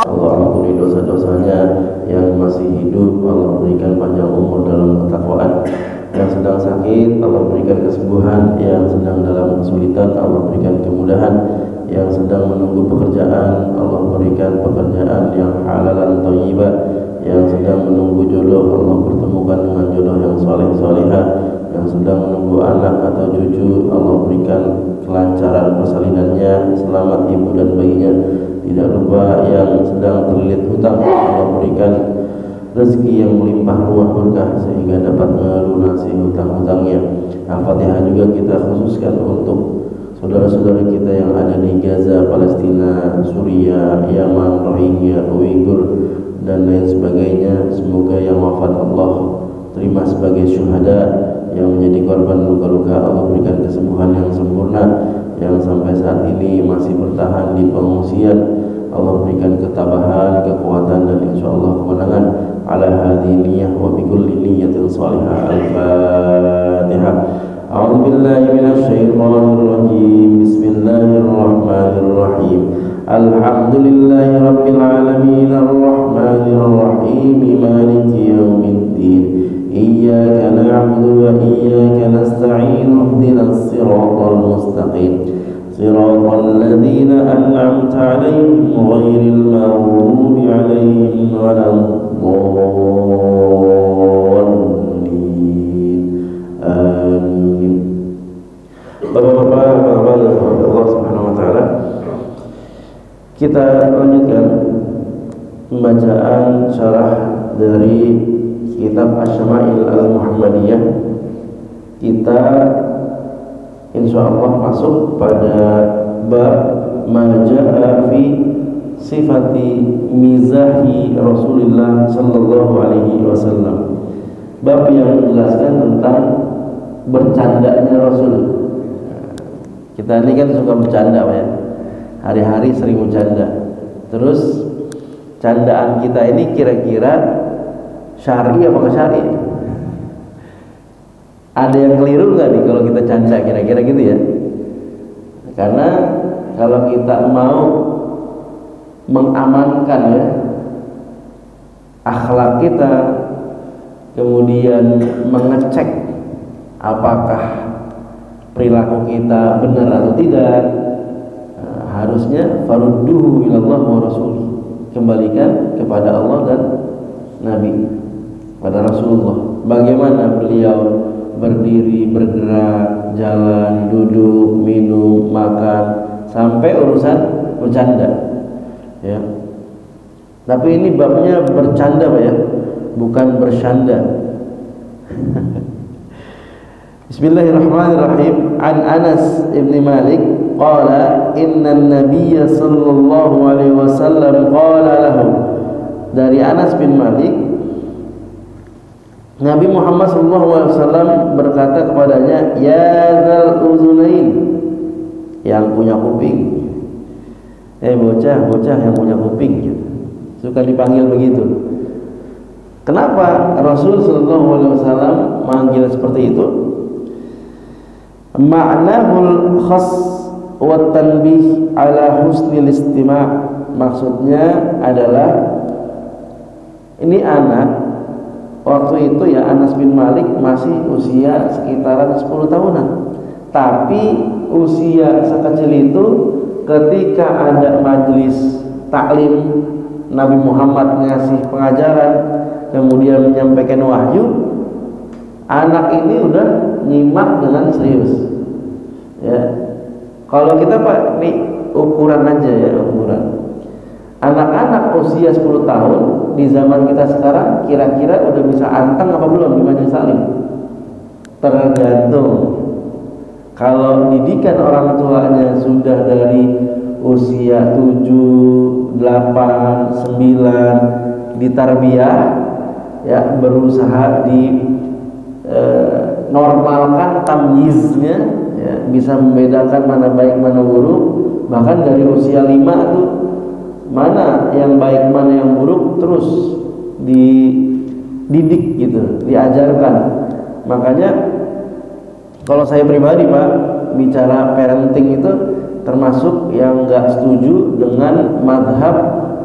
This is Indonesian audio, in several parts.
Allah ampuni dosa-dosanya yang masih hidup, Allah berikan panjang umur dalam ketakwaan. Yang sedang sakit, Allah berikan kesembuhan. Yang sedang dalam kesulitan, Allah berikan kemudahan. Yang sedang menunggu pekerjaan, Allah berikan pekerjaan yang halalan thayyibah. Yang sedang menunggu jodoh, Allah pertemukan dengan jodoh yang saleh-salihah. Yang sedang menunggu anak atau cucu, Allah berikan kelancaran persalinannya, selamat ibu dan bayinya. Tidak lupa yang sedang terlilit hutang, Allah berikan rezeki yang melimpah ruah berkah sehingga dapat melunasi hutang-hutangnya. Al-Fatihah juga kita khususkan untuk saudara-saudara kita yang ada di Gaza, Palestina, Suriah, Yaman, Rohingya, Uighur dan lain sebagainya. Semoga yang wafat Allah terima sebagai syuhada, yang menjadi korban luka-luka Allah berikan kesembuhan yang sempurna. Yang sampai saat ini masih bertahan di pengungsian, Allah berikan ketabahan, kekuatan dan insyaallah kemenangan. Ala hadhihi niyyah wa bi kulli niyyatin shalihah. Al-Fatihah. A'udzu billahi minasy syaithanir rajim. Bismillahirrahmanirrahim. Alhamdulillahi rabbil alamin arrahmanir rahim maliki yaumiddin. Iyyaka na'budu wa iyyaka nasta'in. Ihdinas siratal mustaqim. Siratal ladzina an'amta 'alaihim ghairil maghdubi 'alaihim waladdallin. Amin. Bapak-bapak, Allah Subhanahu wa taala, kita lanjutkan pembacaan syarah dari kitab Asy-Syama'il Al-Muhammadiyah. Kita insyaallah masuk pada bab ma jaa fi sifati mizahi Rasulullah sallallahu alaihi wasallam. Bab yang menjelaskan tentang bercandanya Rasul. Kita ini kan suka bercanda, Pak ya. Hari-hari sering bercanda. Terus candaan kita ini kira-kira syar'i apa nggak syar'i? Ada yang keliru nggak nih kalau kita canda kira-kira gitu ya? Karena kalau kita mau mengamankan ya akhlak kita, kemudian mengecek apakah perilaku kita benar atau tidak, harusnya farudduhu ilallah wa rasulih, kembalikan kepada Allah dan Nabi, pada Rasulullah. Bagaimana beliau berdiri, bergerak, jalan, duduk, minum, makan, sampai urusan bercanda ya. Tapi ini babnya bercanda, Pak ya, bukan bersyanda. Bismillahirrahmanirrahim. An Anas ibn Malik qala inna an-nabiyya sallallahu alaihi wasallam qala lahu. Dari Anas bin Malik, Nabi Muhammad SAW berkata kepadanya, ya dzal uzunain, yang punya kuping. Bocah yang punya kuping gitu. Suka dipanggil begitu. Kenapa Rasul SAW manggil seperti itu? Ma'nahul khas wa tanbih ala husnil istima'. Maksudnya adalah ini anak waktu itu ya, Anas bin Malik masih usia sekitaran 10 tahunan. Tapi usia sekecil itu ketika ada majelis taklim, Nabi Muhammad ngasih pengajaran, kemudian menyampaikan wahyu, anak ini udah nyimak dengan serius ya. Kalau kita Pak, nih ukuran aja ya, ukuran anak-anak usia 10 tahun di zaman kita sekarang kira-kira udah bisa anteng apa belum di majelis taklim? Tergantung. Kalau didikan orang tuanya sudah dari usia 7, 8, 9 ditarbiyah ya, berusaha di normalkan tamyiznya ya, bisa membedakan mana baik mana buruk. Bahkan dari usia 5 tuh mana yang baik mana yang buruk terus dididik gitu, diajarkan. Makanya kalau saya pribadi Pak bicara parenting itu termasuk yang nggak setuju dengan madhab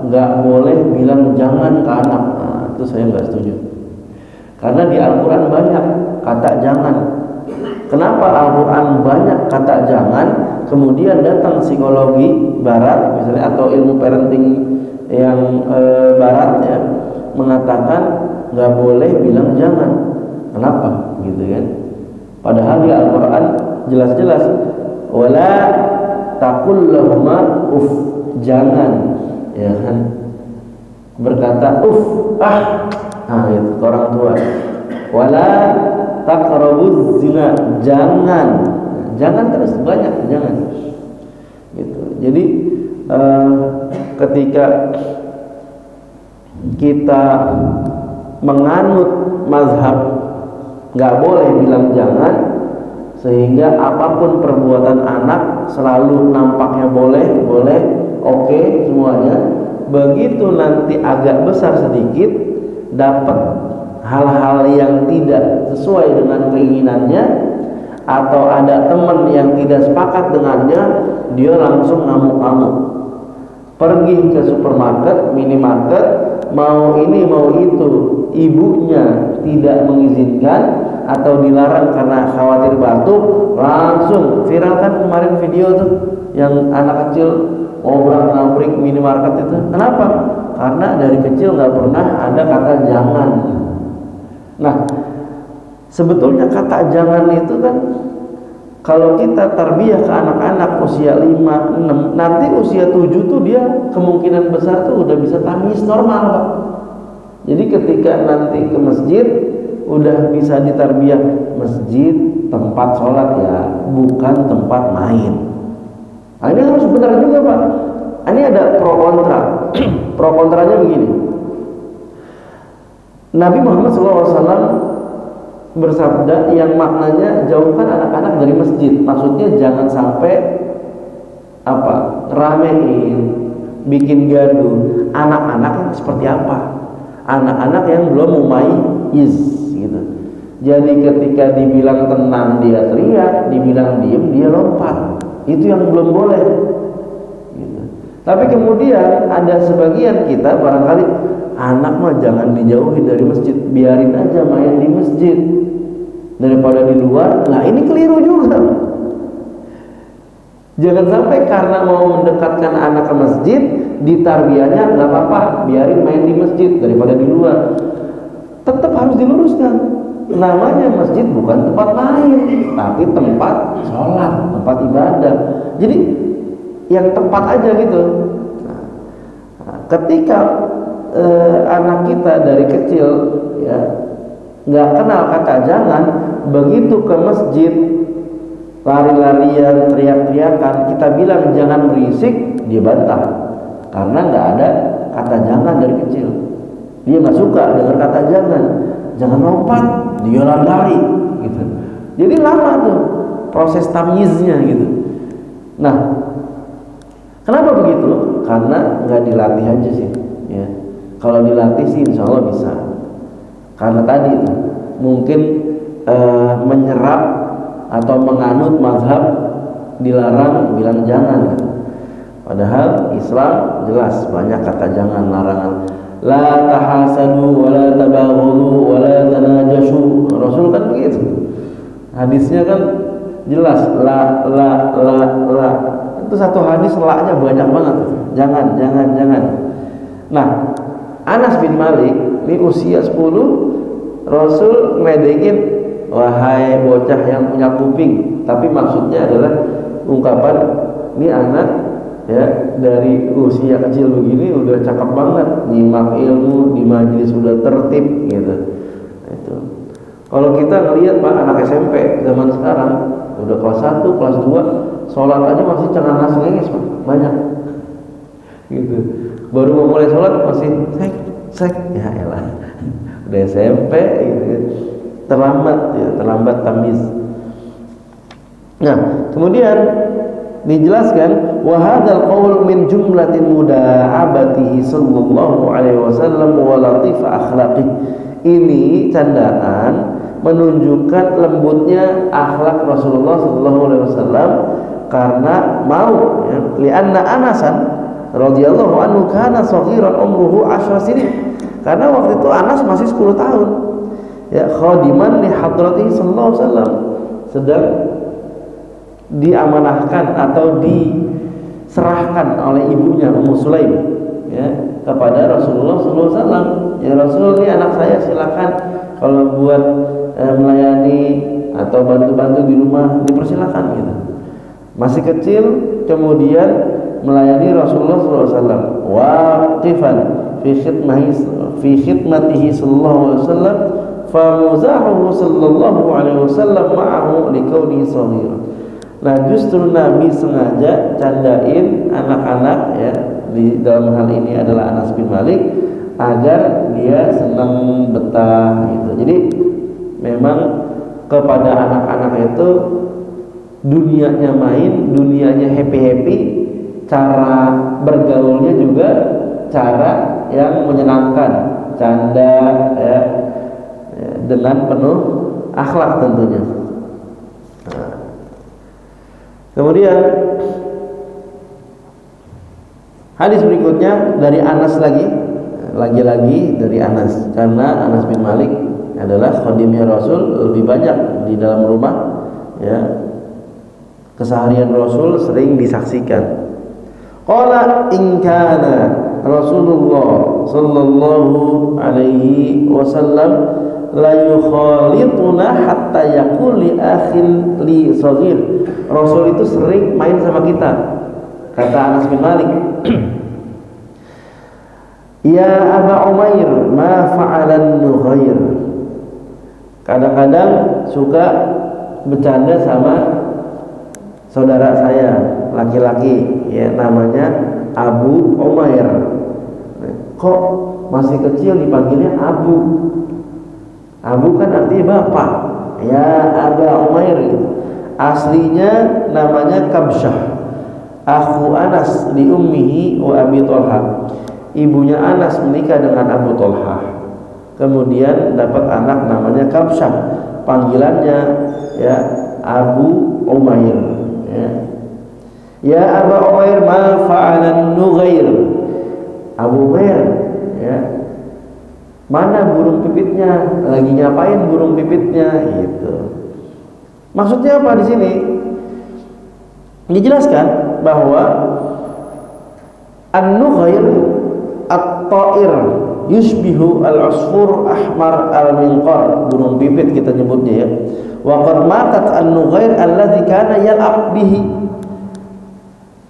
nggak boleh bilang jangan ke anak. Nah, itu saya nggak setuju. Karena di Al-Quran banyak kata jangan. Kenapa Al-Quran banyak kata jangan, kemudian datang psikologi barat misalnya atau ilmu parenting yang barat ya mengatakan nggak boleh bilang jangan. Kenapa? Gitu kan? Padahal di Al-Quran jelas-jelas wala taqul lahuma uff, jangan, ya kan? Berkata uff, nah itu ke orang tua. Wala taqrabuz zina, jangan terus banyak jangan. Gitu. Jadi ketika kita menganut mazhab nggak boleh bilang jangan, sehingga apapun perbuatan anak selalu nampaknya boleh, oke semuanya. Begitu nanti agak besar sedikit, dapat hal-hal yang tidak sesuai dengan keinginannya, atau ada teman yang tidak sepakat dengannya, dia langsung ngamuk-ngamuk. Pergi ke supermarket, minimarket, mau ini mau itu, ibunya tidak mengizinkan atau dilarang karena khawatir batuk, langsung viral kan kemarin video tuh yang anak kecil obrak-abrik minimarket itu. Kenapa? Karena dari kecil nggak pernah ada kata jangan. Nah, sebetulnya kata jangan itu kan kalau kita tarbiyah ke anak-anak usia 5, 6, nanti usia 7 tuh dia kemungkinan besar tuh udah bisa tamyiz normal, Pak. Jadi ketika nanti ke masjid udah bisa ditarbiyah, masjid tempat sholat ya, bukan tempat main. Nah, ini harus benar juga, Pak. Ini ada pro kontra. Pro kontranya begini. Nabi Muhammad SAW bersabda yang maknanya jauhkan anak-anak dari masjid. Maksudnya jangan sampai ramein, bikin gaduh. Anak-anak yang seperti apa? Anak-anak yang belum mumayyiz gitu. Jadi ketika dibilang tenang dia teriak, dibilang diem dia lompat. Itu yang belum boleh gitu. Tapi kemudian ada sebagian kita barangkali anak mah jangan dijauhin dari masjid, biarin aja main di masjid daripada di luar. Nah ini keliru juga. Jangan sampai karena mau mendekatkan anak ke masjid, ditarbiyahnya nggak apa-apa, biarin main di masjid daripada di luar. Tetap harus diluruskan. Namanya masjid bukan tempat main, tapi tempat sholat, tempat ibadah. Jadi yang tepat aja gitu. Nah, ketika anak kita dari kecil ya nggak kenal kata jangan, begitu ke masjid lari-larian, teriak-teriakan, kita bilang jangan berisik, dia bantah karena nggak ada kata jangan dari kecil. Dia nggak suka dengar kata jangan lompat, dia lari gitu. Jadi lama tuh proses tamyiznya gitu. Nah, kenapa begitu? Karena nggak dilatih aja sih ya. Kalau dilatih sih insya Allah bisa. Karena tadi mungkin menyerap atau menganut mazhab dilarang bilang jangan. Padahal Islam jelas banyak kata jangan, larangan. La tahasadu wa la tabaghadu wa la tanajashu. Rasul kan begitu. Hadisnya kan jelas la. Itu satu hadis la-nya banyak banget. Jangan. Nah, Anas bin Malik ini usia 10, Rasul ngedekin wahai bocah yang punya kuping, tapi maksudnya adalah ungkapan ini anak ya dari usia kecil begini udah cakep banget, nyimak ilmu di majelis sudah tertib gitu. Itu kalau kita ngelihat Pak anak SMP zaman sekarang udah kelas 1, kelas 2 sholat aja masih cengenges Pak, banyak gitu. Baru mau mulai sholat masih sek ya elah udah SMP gitu kan. Terlambat tamyiz. Nah, kemudian dijelaskan wa hadzal qaul min jumlatin muda'abatihi sallallahu alaihi wasallam wa latif akhlaqih. Ini candaan menunjukkan lembutnya akhlak Rasulullah sallallahu alaihi wasallam karena mau ya, li'anna Anasan radhiyallahu anhu kana saghiran umruhu 10 sinin, karena waktu itu Anas masih 10 tahun ya, khadiman li hadratihi sallallahu alaihi wasallam, sedang diamanahkan atau diserahkan oleh ibunya Ummu Sulaim ya kepada Rasulullah sallallahu alaihi wasallam. Ya Rasul, ini anak saya, silakan kalau buat melayani atau bantu-bantu di rumah dipersilakan gitu. Masih kecil kemudian melayani Rasulullah SAW waqifan fi khidmatihi sallallahu alaihi wasallam, famuzahuhu sallallahu alaihi wasallam ma'ahu likaunihi shaghira. Nah, justru Nabi sengaja candain anak-anak ya, di dalam hal ini adalah Anas bin Malik, agar dia senang betah gitu. Jadi memang kepada anak-anak itu dunianya main, dunianya happy-happy, cara bergaulnya juga cara yang menyenangkan, canda ya, dengan penuh akhlak tentunya. Nah, kemudian hadis berikutnya dari Anas lagi-lagi dari Anas, karena Anas bin Malik adalah khadimnya Rasul, lebih banyak di dalam rumah ya, keseharian Rasul sering disaksikan. Qala in kana Rasulullah sallallahu alaihi wasallam la yukhalituna hatta yaqul li akhin li saghir. Rasul itu sering main sama kita, kata Anas bin Malik. Ya Aba Umair, ma fa'alan Nughair. Kadang-kadang suka bercanda sama saudara saya laki-laki ya, namanya Abu Umair. Kok masih kecil dipanggilnya Abu? Abu kan artinya bapak. Ya Aba Umair gitu. Aslinya namanya Kabsyah, akhu Anas li ummihi wa Abi Thalha. Ibunya Anas menikah dengan Abu Thalha, kemudian dapat anak namanya Kabsyah, panggilannya ya Abu Umair ya. Ya Abu Umair, ma fa'alan Nughair. Abu Umair ya, mana burung pipitnya, lagi ngapain burung pipitnya gitu. Maksudnya apa di sini? Dijelaskan bahwa an-Nughair at-ta'ir yushbihu al-usfur ahmar al-minqar, burung pipit kita nyebutnya ya. Wa qad matat an-Nughair alladzi kana yal'ab bihi.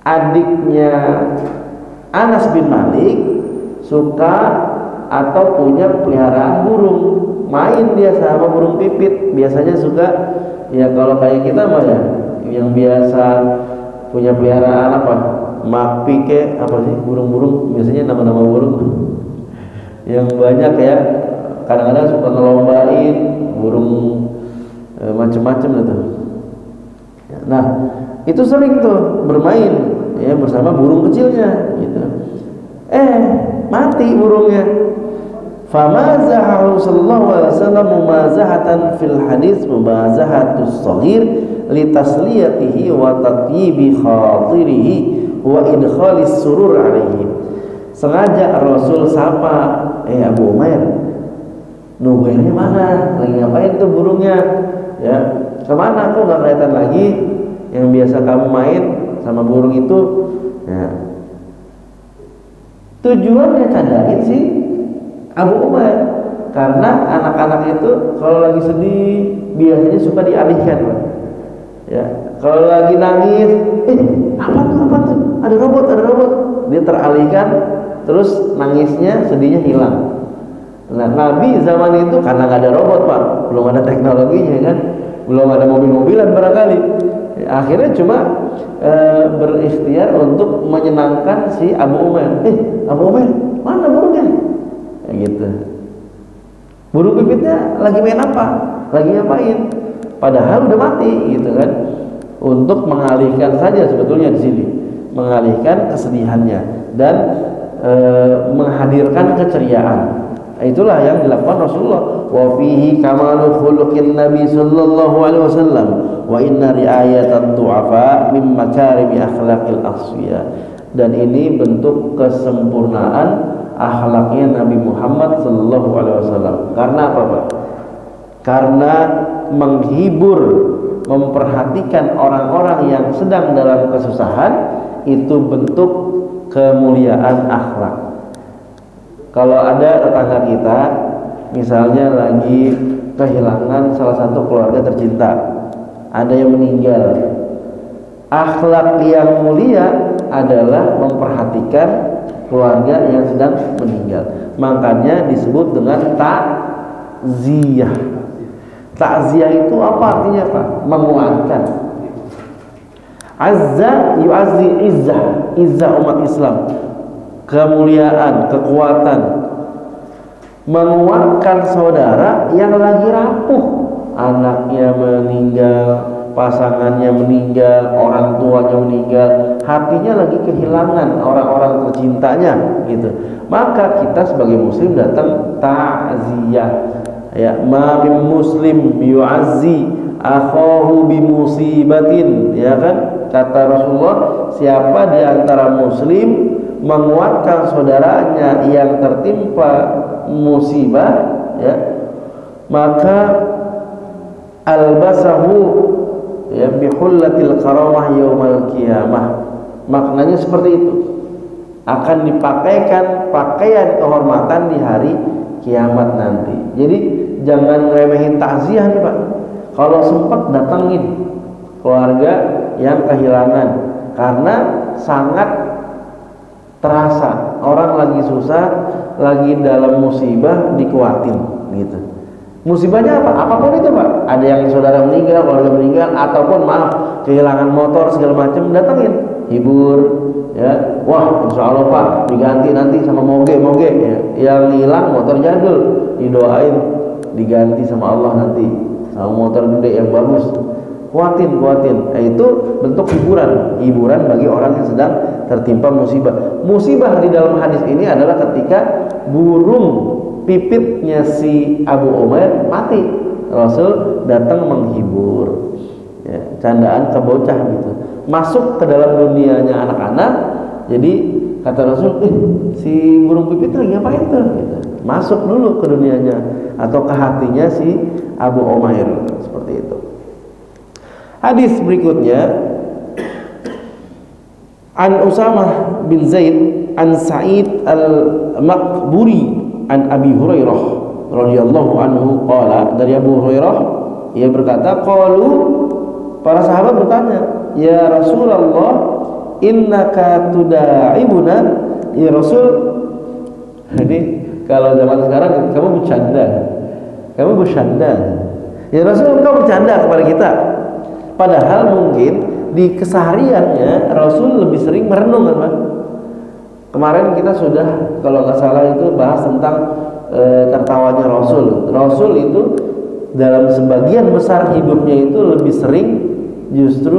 Adiknya Anas bin Malik suka atau punya peliharaan burung, main dia sama burung pipit. Biasanya suka ya, kalau kayak kita mah ya, yang biasa punya peliharaan apa, makpi ke apa sih, burung-burung, biasanya nama-nama burung yang banyak ya, kadang-kadang suka ngelombain burung macam-macam gitu. Nah, itu sering tuh bermain ya bersama burung kecilnya gitu. Mati burungnya. Famazahu sallallahu alaihi wasallam mumazahatan fil hadis, mumazahatus shaghir li tasliyatihi wa tatyibi khatirihi wa idkhalis surur alaihi. Sengaja Rasul sapa, Abu Umair, Nughairnya mana? Lagi ngapain tuh burungnya? Ya, kemana? Kok nggak kelihatan lagi? Yang biasa kamu main sama burung itu. Ya. Tujuannya candain sih Abu Umair, karena anak-anak itu kalau lagi sedih biasanya suka dialihkan, ya. Kalau lagi nangis, apa tuh? Ada robot. Dia teralihkan, terus nangisnya, sedihnya hilang. Nah, Nabi zaman itu karena nggak ada robot pak, belum ada teknologinya kan, belum ada mobil-mobilan barangkali. Akhirnya cuma berikhtiar untuk menyenangkan si Abu Umair. Abu Umair, mana burungnya? Kayak gitu. Burung pipitnya lagi main apa? Lagi ngapain? Padahal udah mati gitu kan. Untuk mengalihkan saja sebetulnya di sini, mengalihkan kesedihannya dan menghadirkan keceriaan. itulah yang dilakukan Rasulullah. Wa fihi kamalu khuluqin Nabi sallallahu alaihi wasallam wa inna ri'ayatan du'afa min makarimi akhlaqil asfiya. Dan ini bentuk kesempurnaan akhlaknya Nabi Muhammad sallallahu alaihi wasallam. Karena apa, Pak? Karena menghibur, memperhatikan orang-orang yang sedang dalam kesusahan itu bentuk kemuliaan akhlak. Kalau ada tetangga kita misalnya lagi kehilangan salah satu keluarga tercinta, ada yang meninggal, akhlak yang mulia adalah memperhatikan keluarga yang sedang meninggal. Makanya disebut dengan takziah. Takziah itu apa artinya, Pak? Menguatkan. Azza yu'azzi izzah, izzah umat Islam, kemuliaan, kekuatan. Menguatkan saudara yang lagi rapuh, anaknya meninggal, pasangannya meninggal, orang tuanya meninggal, hatinya lagi kehilangan orang-orang tercintanya gitu. Maka kita sebagai muslim datang ta'ziyah. Ya, ma min muslim yu'azzi akhahu bi musibatin, ya kan? Kata Rasulullah, siapa di antara muslim menguatkan saudaranya yang tertimpa musibah, ya, maka albasahu ya bihullatil karamah yaumal qiyamah. Maknanya seperti itu, akan dipakaikan pakaian kehormatan di hari kiamat nanti. Jadi jangan remehin takziah nih, Pak. Kalau sempat datangin keluarga yang kehilangan, karena sangat terasa orang lagi susah, lagi dalam musibah, dikuatin gitu. Musibahnya apa? Apapun itu, Pak. Ada yang saudara meninggal, keluarga meninggal, ataupun maaf kehilangan motor segala macam, datangin, hibur, ya. Wah, insya Allah Pak diganti nanti sama moge ya. Yang hilang motor jadul, didoain diganti sama Allah nanti sama motor gede yang bagus. Kuatin. Nah, itu bentuk hiburan bagi orang yang sedang tertimpa musibah. Musibah di dalam hadis ini adalah ketika burung pipitnya si Abu Umair mati, Rasul datang menghibur, ya, candaan ke bocah gitu, masuk ke dalam dunianya anak-anak. Jadi kata Rasul, si burung pipit lagi ngapain tuh? Gitu. Masuk dulu ke dunianya atau ke hatinya si Abu Umair, seperti itu. Hadis berikutnya, an Usamah bin Zaid an Sa'id al-Maqburi an Abi Hurairah radhiyallahu anhu qala, dari Abu Hurairah ia berkata, qalu, para sahabat bertanya, ya Rasulullah, innaka tuda'ibuna, ya Rasul. Jadi kalau zaman sekarang kamu bercanda, ya Rasul, engkau bercanda kepada kita. Padahal mungkin di kesehariannya Rasul lebih sering merenung, kan, Pak? Kemarin kita sudah, kalau nggak salah itu bahas tentang tertawanya Rasul. Rasul itu dalam sebagian besar hidupnya itu lebih sering justru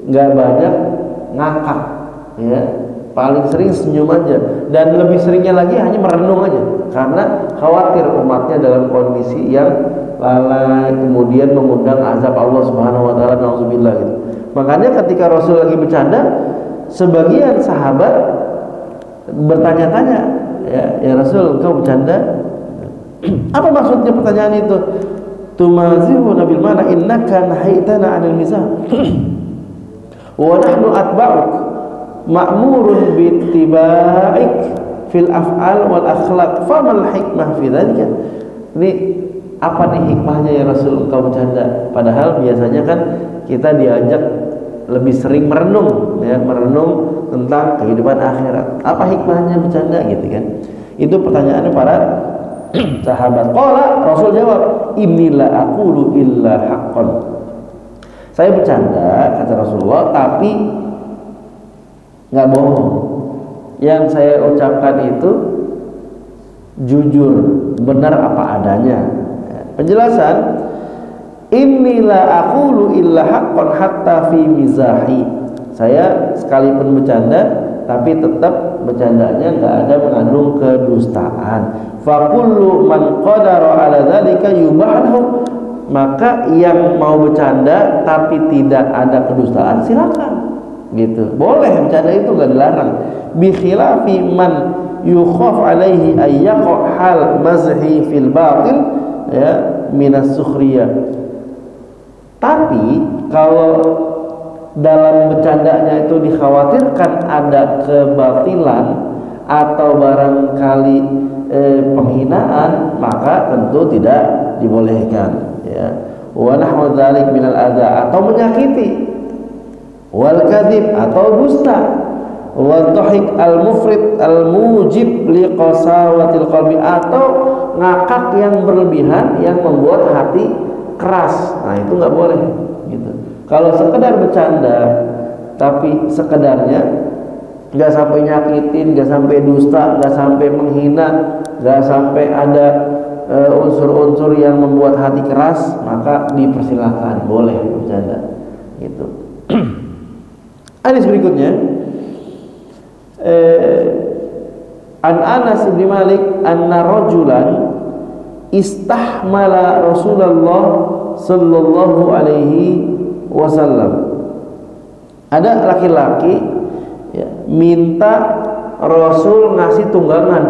nggak banyak ngakak, ya, paling sering senyum aja, dan lebih seringnya lagi hanya merenung aja, karena khawatir umatnya dalam kondisi yang lalai, kemudian mengundang azab Allah Subhanahu wa taala, nauzubillah gitu. Makanya ketika Rasul lagi bercanda, sebagian sahabat bertanya-tanya, ya Rasul, engkau bercanda? Apa maksudnya pertanyaan itu? Tumazihu nabil mana innaka nahaitana 'anil mizah wa nahnu atba'uk ma'murun bittiba'ik fil af'al wal akhlaq famal hikmah fi dzalika. Ini apa nih hikmahnya ya Rasul engkau bercanda? Padahal biasanya kan kita diajak lebih sering merenung, ya, merenung tentang kehidupan akhirat. Apa hikmahnya bercanda gitu kan? Itu pertanyaannya para sahabat. Qala, Rasul jawab, inilah aqulu illa haqqan. Saya bercanda, kata Rasulullah, tapi nggak bohong. Yang saya ucapkan itu jujur, benar apa adanya. Penjelasan, inilah aqulu illa haqqan hatta fi mizahi. Saya sekalipun bercanda, tapi tetap bercandanya nggak ada mengandung kedustaan. Fa kullu man qadara ala dzalika yubah lahu, maka yang mau bercanda tapi tidak ada kedustaan silakan, gitu. Boleh bercanda itu nggak dilarang. Bi khilafi man yukhaf alaihi ayyaqa hal mazhi fil batil ya minas sukhriyah. Tapi kalau dalam bercandanya itu dikhawatirkan ada kebatilan atau barangkali penghinaan, maka tentu tidak dibolehkan ya. Wa nahwu dzalik minal adza, atau menyakiti, wal kadzib, atau dusta, wa dhahik al mufrid al mujib li qasawatil qalbi, atau ngakak yang berlebihan yang membuat hati keras. Nah, itu nggak boleh gitu. Kalau sekedar bercanda tapi sekedarnya, nggak sampai nyakitin, nggak sampai dusta, nggak sampai menghina, nggak sampai ada unsur-unsur yang membuat hati keras, maka dipersilahkan, boleh bercanda gitu. Hadis berikutnya, An Anas bin Malik anna rajulan istahmala Rasulullah sallallahu alaihi wasallam. Ada laki-laki ya, minta Rasul ngasih tunggangan.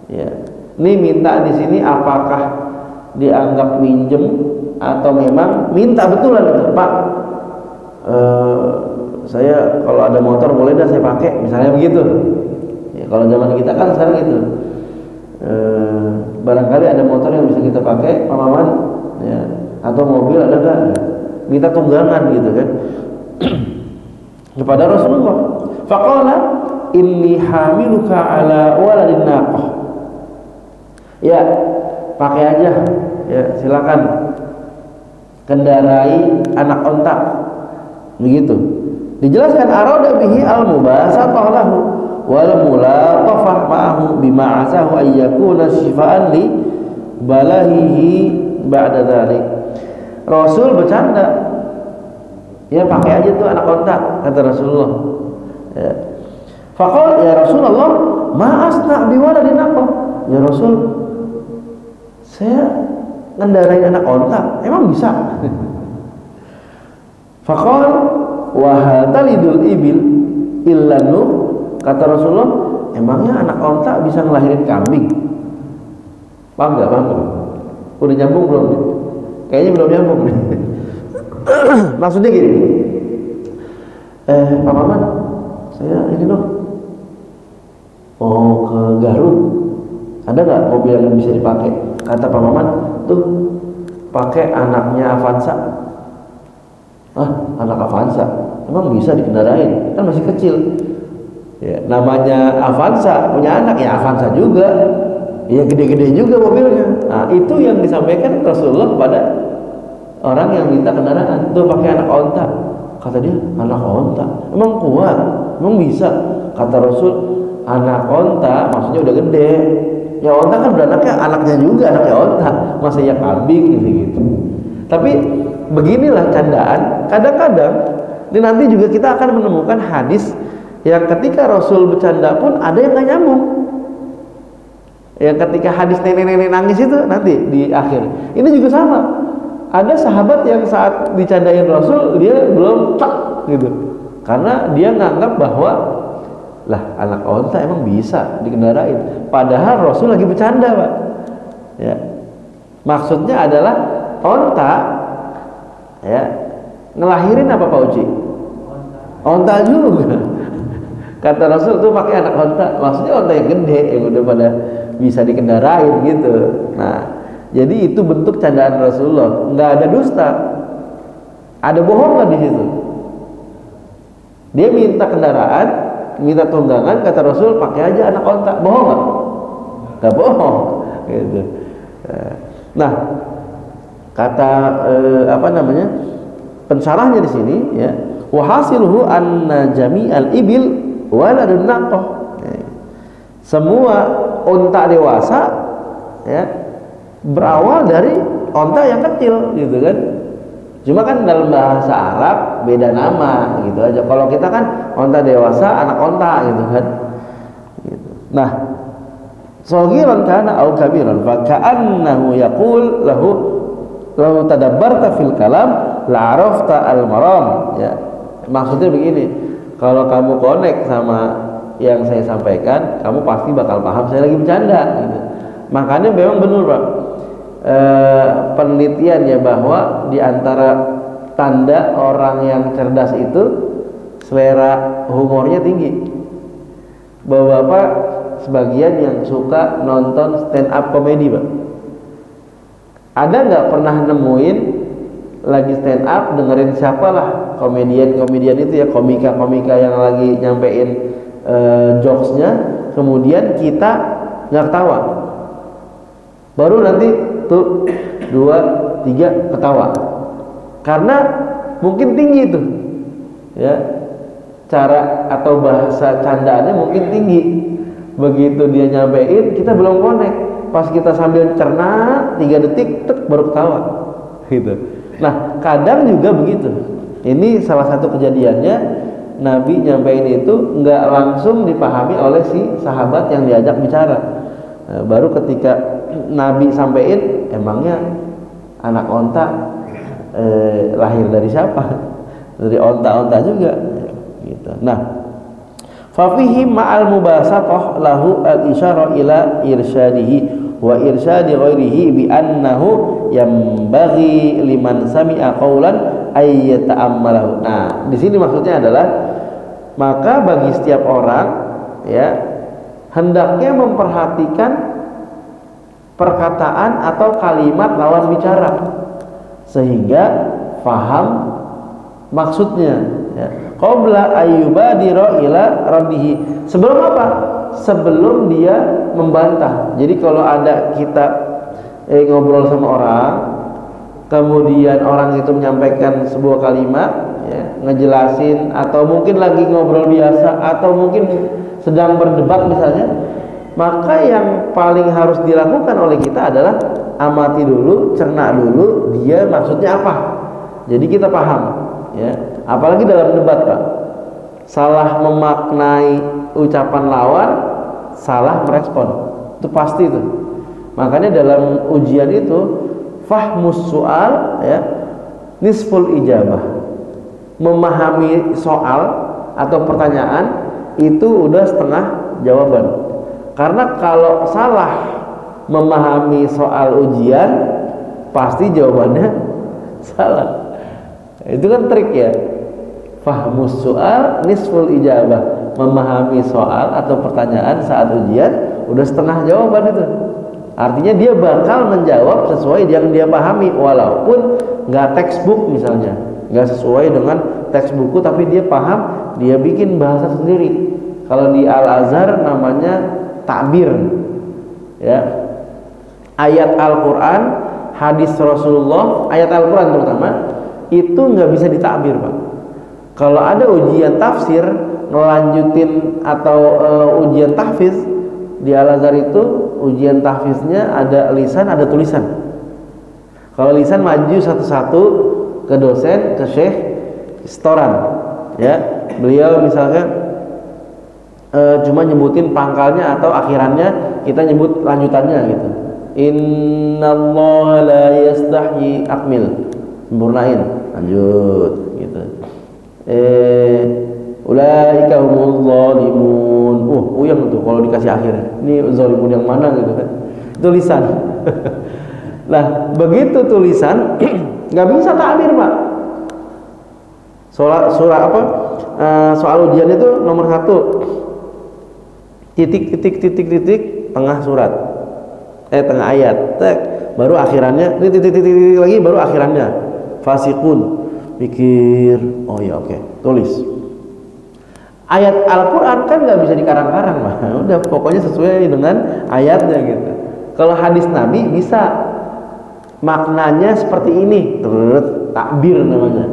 Ya. Ini minta di sini apakah dianggap minjem atau memang minta betulan itu, Pak. Saya kalau ada motor boleh dah saya pakai, misalnya begitu. Ya, kalau zaman kita kan sekarang gitu. Barangkali ada motor yang bisa kita pakai, Pak Maman, ya, atau mobil ada nggak? Minta tunggangan gitu kan kepada Rasulullah. Faqala inni hamiluka ala waladin naqah. Ya, pakai aja. Ya, silakan kendarai anak onta. Begitu. Dijelaskan arada bihi al-mubasatah lahu wal mulatafah ma'ahu bima asahu ayyakuna shifaan li balahihi ba'da dzalik. Rasul bercanda, ya pakai aja tuh anak onta, kata Rasulullah. Ya. Faqala ya Rasulullah, ma asna biwaladin naqah. Ya Rasul, saya ngendarain anak onta, emang bisa? Faqala wa hatalidul ibil illa nur. Kata Rasulullah, emangnya anak onta bisa ngelahirin kambing? Paham nggak? Paham? Udah nyambung belum? Kayaknya belum nyambung. Maksudnya gini, Pak Maman, saya ini dong mau ke Garut, ada nggak mobil yang bisa dipakai? Kata Pak Maman, tuh pakai anaknya Avanza. Ah, anak Avanza, emang bisa dikendarain? Kan masih kecil. Ya, namanya Avanza, punya anak ya Avanza juga. Ya gede-gede juga mobilnya. Nah, itu yang disampaikan Rasulullah kepada orang yang minta kendaraan. Tuh pakai anak onta. Kata dia, anak onta emang kuat, emang bisa? Kata Rasul, anak onta maksudnya udah gede. Ya onta kan beranaknya anaknya juga, anaknya onta, masa ya kambing gitu. Tapi beginilah candaan. Kadang-kadang ini nanti juga kita akan menemukan hadis yang ketika Rasul bercanda pun ada yang nggak nyambung. Yang ketika hadis nenek-nenek nangis itu nanti di akhir. Ini juga sama. Ada sahabat yang saat dicandain Rasul dia belum tak gitu. Karena dia nganggap bahwa lah anak onta emang bisa dikendarain. Padahal Rasul lagi bercanda, Pak. Ya. Maksudnya adalah onta ya ngelahirin apa Pak Uci? Onta juga. Kata Rasul tuh pakai anak onta. Maksudnya onta yang gede yang udah pada bisa dikendarain gitu. Nah, jadi itu bentuk candaan Rasulullah, nggak ada dusta, ada bohong nggak di situ? Dia minta kendaraan, minta tunggangan, kata Rasul pakai aja anak onta, bohong nggak? Nggak bohong, gitu. Nah, kata apa namanya? Pensyarahnya di sini, ya, wahasiluhu anna jami'al ibil waladun naqah. Semua onta dewasa ya berawal dari onta yang kecil gitu kan. Cuma kan dalam bahasa Arab beda nama gitu aja. Kalau kita kan onta dewasa, anak onta gitu kan. Gitu. Nah, saghiran kana au kabiran fa ka'annahu yaqul lahu tadabbarta fil kalam la arafta al maram, ya. Maksudnya begini, kalau kamu connect sama yang saya sampaikan, kamu pasti bakal paham saya lagi bercanda gitu. Makanya memang benar, Pak. Penelitian ya bahwa di antara tanda orang yang cerdas itu selera humornya tinggi. Bapak sebagian yang suka nonton stand up comedy, Pak. Ada nggak pernah nemuin lagi stand up dengerin siapalah komedian itu ya, komika yang lagi nyampein jokesnya, kemudian kita nggak ketawa, baru nanti tuh 2, 3 ketawa, karena mungkin tinggi tuh ya, cara atau bahasa candaannya mungkin tinggi. Begitu dia nyampein kita belum connect, pas kita sambil cerna 3 detik baru ketawa gitu. Nah, kadang juga begitu. Ini salah satu kejadiannya, Nabi nyampein itu nggak langsung dipahami oleh si sahabat yang diajak bicara. Nah, baru ketika Nabi sampein, emangnya anak onta lahir dari siapa? Dari onta-onta juga gitu. Nah, fafihi ma'al mubasatah lahu al-isyara ila irsyadihi wa irsyadi ghairihi bi annahu yambaghi liman sami'a qaulan ay yata'ammalahu. Nah, di sini maksudnya adalah maka bagi setiap orang ya hendaknya memperhatikan perkataan atau kalimat lawan bicara sehingga faham maksudnya ya. Qabla ayyubadira ila rabbihi. Sebelum apa? Sebelum dia membantah. Jadi kalau ada kita ngobrol sama orang, kemudian orang itu menyampaikan sebuah kalimat ya, ngejelasin, atau mungkin lagi ngobrol biasa, atau mungkin sedang berdebat misalnya, maka yang paling harus dilakukan oleh kita adalah amati dulu, cerna dulu dia maksudnya apa. Jadi kita paham ya. Apalagi dalam debat, Pak, salah memaknai ucapan lawan, salah merespon, itu pasti itu. Makanya dalam ujian itu fahmus soal ya nisful ijabah, memahami soal atau pertanyaan itu udah setengah jawaban. Karena kalau salah memahami soal ujian, pasti jawabannya salah. Itu kan trik ya. Fahmus soal nisful ijabah, memahami soal atau pertanyaan saat ujian udah setengah jawaban itu. Artinya dia bakal menjawab sesuai yang dia pahami, walaupun nggak textbook misalnya, nggak sesuai dengan teks buku, tapi dia paham, dia bikin bahasa sendiri. Kalau di Al-Azhar namanya takbir ya. Ayat Al-Quran, hadis Rasulullah, ayat Al-Quran terutama itu nggak bisa ditakbir, Pak. Kalau ada ujian tafsir ngelanjutin atau ujian tahfiz di Al-Azhar itu, ujian tahfiznya ada lisan, ada tulisan. Kalau lisan maju satu-satu ke dosen, ke syekh, setoran ya. Beliau misalnya cuma nyebutin pangkalnya atau akhirannya, kita nyebut lanjutannya gitu. Innallaha la yastahyi akmil, sempurnain, lanjut gitu. Ulaika humul zalimun. Uyang tuh kalau dikasih akhir. Ini zalimun yang mana gitu kan. Tulisan. Nah, begitu tulisan nggak bisa takbir, Pak. Surah apa? Soal ujian itu nomor 1. Titik tengah surat. Tengah ayat. Baru akhirannya, titik lagi baru akhirannya. Fasiqun. Pikir, oh ya oke, tulis. Ayat Al-Quran kan nggak bisa dikarang-karang, lah. Udah pokoknya sesuai dengan ayatnya gitu. Kalau hadis Nabi bisa, maknanya seperti ini, terus takbir namanya,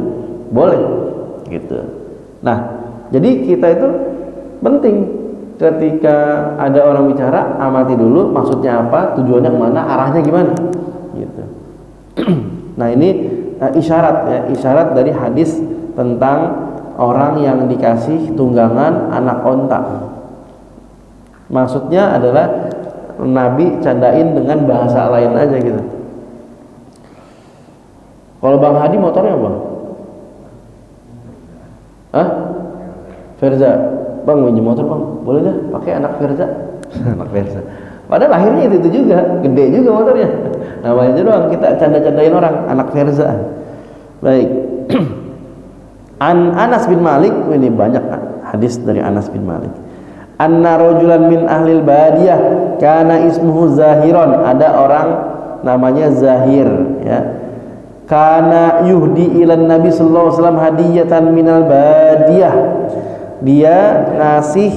boleh gitu. Nah, jadi kita itu penting ketika ada orang bicara, amati dulu maksudnya apa, tujuannya kemana, arahnya gimana, gitu. Nah ini isyarat ya, isyarat dari hadis tentang orang yang dikasih tunggangan anak onta. Maksudnya adalah Nabi candain dengan bahasa lain aja gitu. Kalau Bang Hadi motornya apa? Hah? Verza. Bang minjem motor bang, boleh dah pakai anak Verza. Anak Verza. Padahal lahirnya itu juga, gede juga motornya. Namanya aja doang kita canda-candain orang, anak Verza. Baik. An Anas bin Malik, ini banyak hadis dari Anas bin Malik. Anna rajulan min ahlil badiyah kana ismuhu Zahiron, ada orang namanya Zahir ya. Kana yuhdi ilan Nabi sallallahu alaihi wasallam hadiyatan minal badiyah. Dia ngasih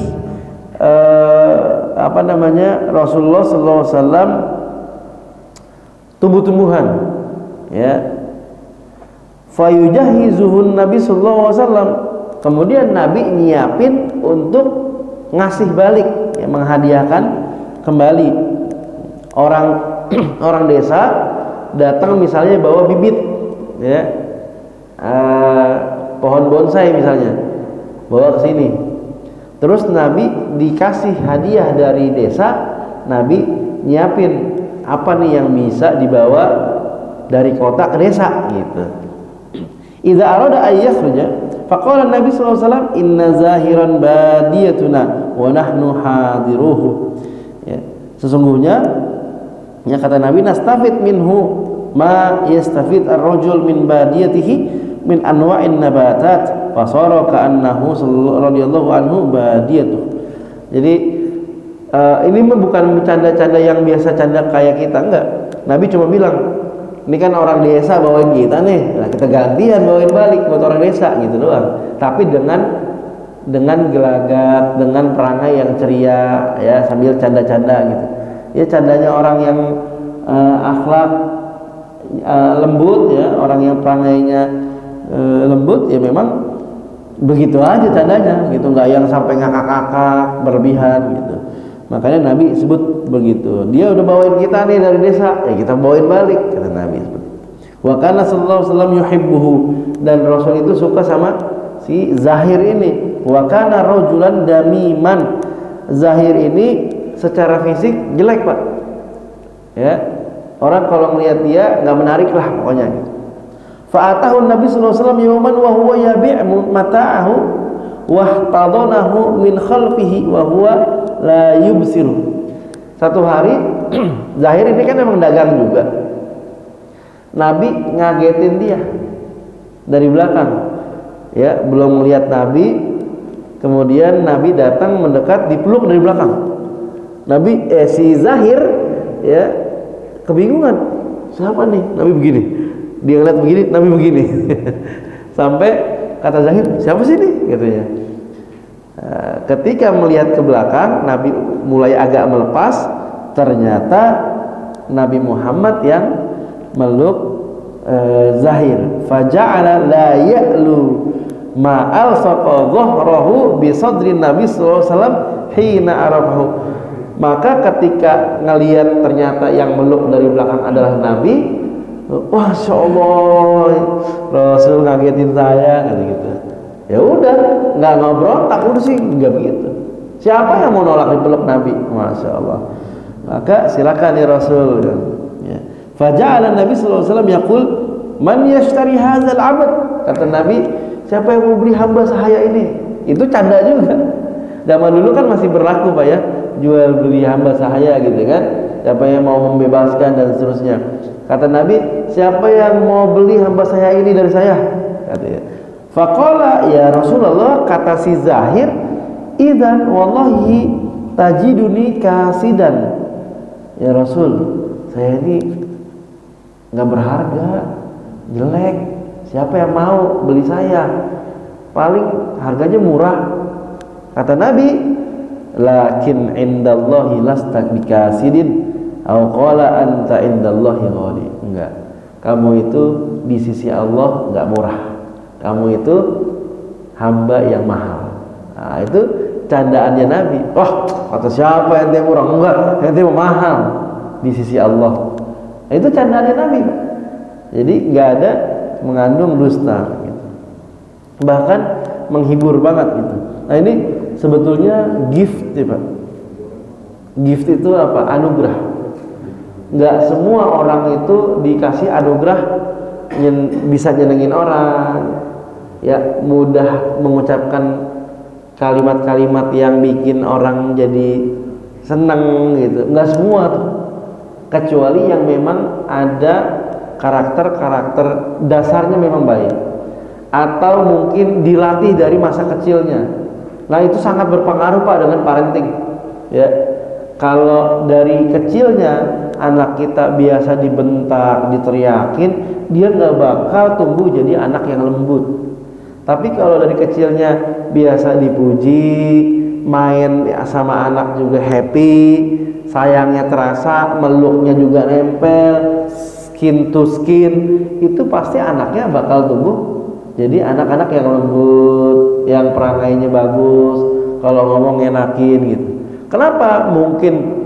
Rasulullah sallallahu alaihi wasallam tumbuh-tumbuhan ya. Fayujahizuhun Nabi sallallahu alaihi wasallam. Kemudian Nabi nyiapin untuk ngasih balik ya, menghadiahkan kembali. Orang desa datang misalnya bawa bibit ya, pohon bonsai misalnya, bawa ke sini. Terus Nabi dikasih hadiah dari desa, Nabi nyiapin apa nih yang bisa dibawa dari kota ke desa gitu. Idza arada ayyakhruja faqala Nabi sallallahu alaihi wasallam inna zahiran badiyatuna wa nahnu hadiruhu ya, sesungguhnya ya kata Nabi nastafid minhu ma yastafid ar-rajul min badiyatihi min anwa'in nabatat fasara ka'annahu radhiyallahu anhu badiyatuh. Jadi ini bukan canda-canda yang biasa canda kayak kita, enggak. Nabi cuma bilang ini kan orang desa bawain kita nih, nah kita gantian bawain balik buat orang desa gitu doang. Tapi dengan gelagat, dengan perangai yang ceria ya, sambil canda-canda gitu. Ya candanya orang yang akhlak lembut ya, orang yang perangainya lembut ya memang begitu aja candanya gitu, nggak yang sampai ngakak-ngakak berlebihan gitu. Makanya Nabi sebut begitu. Dia udah bawain kita nih dari desa, ya kita bawain balik kata Nabi. Wa kana sallallahu alaihi wasallam yuhibbuhu, dan Rasul itu suka sama si Zahir ini. Wa kana rajulan damiman. Zahir ini secara fisik jelek, Pak. Ya. Orang kalau melihat dia nggak menarik lah pokoknya gitu. Fa atahu Nabi sallallahu alaihi wasallam yawman wa huwa yabi'u mata'ahu wa ihtadanahu min khalfihi wa huwa la yubsiru. Satu hari Zahir ini kan memang dagang juga. Nabi ngagetin dia dari belakang. Ya, belum melihat Nabi, kemudian Nabi datang mendekat, dipeluk dari belakang. Nabi si Zahir ya kebingungan. Siapa nih? Nabi begini. Dia ngeliat begini, Nabi begini. Sampai kata Zahir, "Siapa sih ini?" katanya. Ketika melihat ke belakang, Nabi mulai agak melepas. Ternyata Nabi Muhammad yang meluk Zahir. Faja'ala la ya'lu ma'al saqa dhahrahu bi sadri Nabi sallallahu alaihi wasallam hina arafahu. Maka ketika ngelihat ternyata yang meluk dari belakang adalah Nabi, Masya Allah, Rasul ngagetin saya gitu. Ya udah, nggak ngobrol, tak udah sih nggak begitu. Siapa yang mau nolak dipeluk Nabi? Masya Allah. Maka silakan ya Rasul. Ya. Faja'ala Nabi sallallahu alaihi wasallam yaqul, "Man yashtari hadzal 'abd?" Kata Nabi, siapa yang mau beli hamba sahaya ini? Itu canda juga. Zaman dulu kan masih berlaku Pak ya, jual beli hamba sahaya gitu kan. Siapa yang mau membebaskan dan seterusnya. Kata Nabi, siapa yang mau beli hamba saya ini dari saya? Katanya. Faqala ya Rasulullah, kata si Zahir, idzan wallahi tajiduni kasidan. Ya Rasul, saya ini nggak berharga, jelek. Siapa yang mau beli saya? Paling harganya murah. Kata Nabi, lakin indallahi lasta bikasidin, au qala anta indallahi ghali. Enggak. Kamu itu di sisi Allah enggak murah. Kamu itu hamba yang mahal. Nah, itu candaannya Nabi. Wah, kata siapa ente murah? Enggak, ente mahal di sisi Allah. Nah, itu candaannya Nabi, Pak. Jadi enggak ada mengandung dusta gitu. Bahkan menghibur banget gitu. Nah ini sebetulnya gift ya Pak. Gift itu apa? Anugerah. Nggak semua orang itu dikasih anugerah bisa nyenengin orang, ya mudah mengucapkan kalimat-kalimat yang bikin orang jadi seneng gitu. Nggak semua tuh, kecuali yang memang ada karakter-karakter dasarnya memang baik, atau mungkin dilatih dari masa kecilnya. Nah itu sangat berpengaruh Pak dengan parenting ya. Kalau dari kecilnya anak kita biasa dibentak, diteriakin, dia nggak bakal tumbuh jadi anak yang lembut. Tapi kalau dari kecilnya biasa dipuji, main sama anak juga happy, sayangnya terasa, meluknya juga nempel, skin to skin, itu pasti anaknya bakal tumbuh jadi anak-anak yang lembut, yang perangainya bagus, kalau ngomong enakin gitu. Kenapa mungkin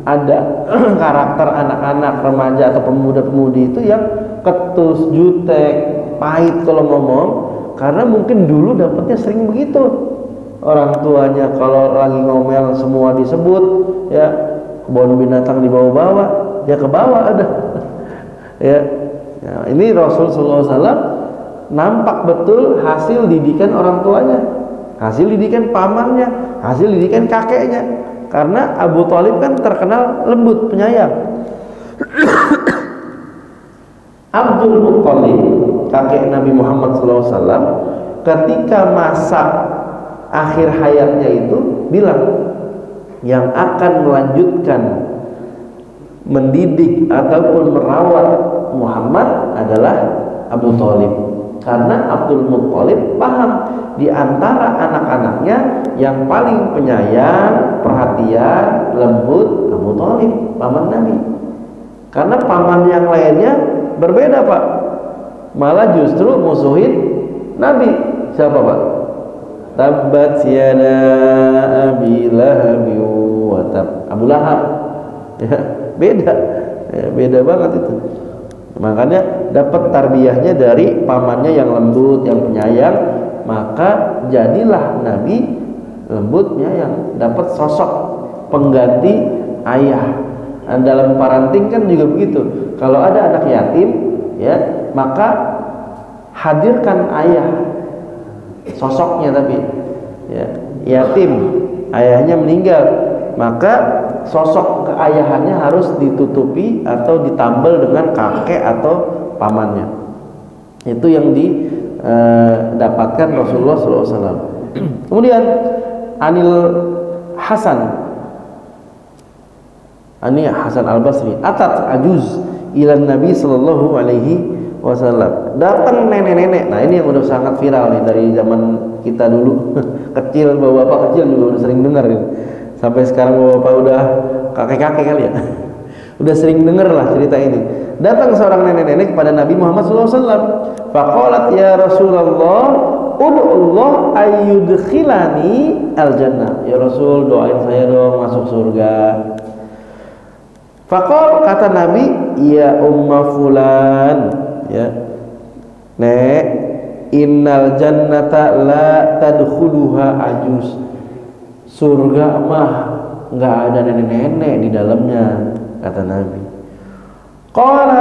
ada karakter anak-anak, remaja atau pemuda-pemudi itu yang ketus, jutek, pahit kalau ngomong? Karena mungkin dulu dapetnya sering begitu. Orang tuanya kalau lagi ngomel semua disebut, ya kebun binatang dibawa-bawa, ya ke bawah ada. Ya, ini Rasul sallallahu alaihi wasallam nampak betul hasil didikan orang tuanya, hasil didikan pamannya, hasil didikan kakeknya. Karena Abu Thalib kan terkenal lembut, penyayang. Abdul Muttalib, kakek Nabi Muhammad SAW, ketika masa akhir hayatnya itu bilang, yang akan melanjutkan mendidik ataupun merawat Muhammad adalah Abu Thalib. Karena Abdul Muttalib paham di antara anak-anaknya yang paling penyayang, perhatian, lembut Abu Thalib, paman Nabi. Karena paman yang lainnya berbeda Pak, malah justru musuhin Nabi. Siapa Pak? Tabbat yada Abi Lahab wa tab. Abu Lahab ya, beda ya, beda banget itu. Makanya dapat tarbiyahnya dari pamannya yang lembut, yang penyayang, maka jadilah Nabi lembut penyayang, dapat sosok pengganti ayah. Dan dalam parenting kan juga begitu. Kalau ada anak yatim, ya maka hadirkan ayah sosoknya, tapi ya, yatim ayahnya meninggal, maka sosok keayahannya harus ditutupi atau ditambal dengan kakek atau pamannya. Itu yang didapatkan Rasulullah SAW. Kemudian Anil Hasan, ini Hasan Al-Basri, atat ajuz ilan Nabi Sallallahu Alaihi Wasallam. Datang nenek-nenek. Nah ini yang udah sangat viral nih dari zaman kita dulu kecil, bapak-bapak kecil juga udah sering dengar gitu. Sampai sekarang bapak-bapak udah kakek-kakek kali ya udah sering dengar lah cerita ini. Datang seorang nenek-nenek kepada Nabi Muhammad SAW. Faqalat ya Rasulullah, ud'ullah ayyudkhilani al-jannah. Ya Rasul, doain saya dong masuk surga. Faqal, kata Nabi, ya umma fulan, ya nek, innal jannata la tadkhuluha ajuz. Surga mah nggak ada nenek-nenek di dalamnya, kata Nabi. Qala